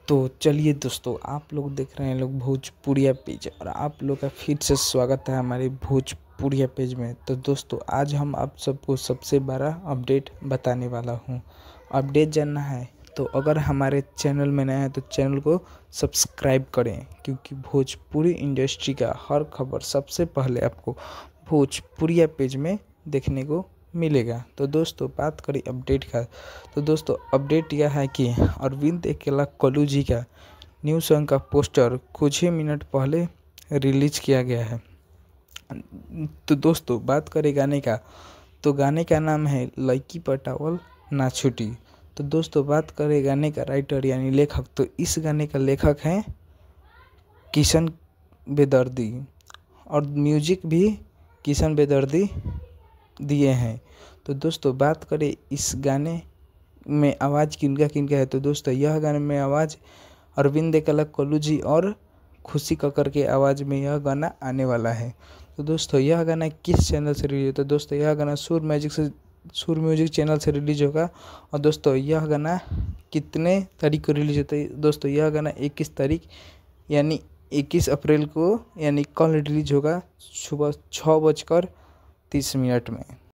तो चलिए दोस्तों, आप लोग देख रहे हैं लोग भोजपुरिया पेज और आप लोग का फिर से स्वागत है हमारे भोजपुरिया पेज में। तो दोस्तों, आज हम आप सबको सबसे बड़ा अपडेट बताने वाला हूं। अपडेट जानना है तो अगर हमारे चैनल में नए हैं तो चैनल को सब्सक्राइब करें, क्योंकि भोजपुरी इंडस्ट्री का हर खबर सबसे पहले आपको भोजपुरिया पेज में देखने को मिलेगा। तो दोस्तों, बात करें अपडेट का, तो दोस्तों अपडेट यह है कि अरविंद अकेला कल्लू जी का न्यू सॉन्ग का पोस्टर कुछ ही मिनट पहले रिलीज किया गया है। तो दोस्तों, बात करें गाने का, तो गाने का नाम है लड़की पटावल ना छूटी। तो दोस्तों, बात करें गाने का राइटर यानी लेखक, तो इस गाने का लेखक हैं किशन बेदर्दी और म्यूजिक भी किशन बेदर्दी दिए हैं। तो दोस्तों, बात करें इस गाने में आवाज़ किनका किनका है, तो दोस्तों यह गाने में आवाज़ अरविंद अकेला कल्लू जी और खुशी कक्कर के आवाज़ में यह गाना आने वाला है। तो दोस्तों, यह गाना किस चैनल से रिलीज, तो दोस्तों यह गाना सुर म्यूजिक चैनल से रिलीज होगा। और दोस्तों, यह गाना कितने तारीख को रिलीज होता है, दोस्तों यह गाना 21 तारीख यानी 21 अप्रैल को यानी कल रिलीज होगा सुबह 6:30 में।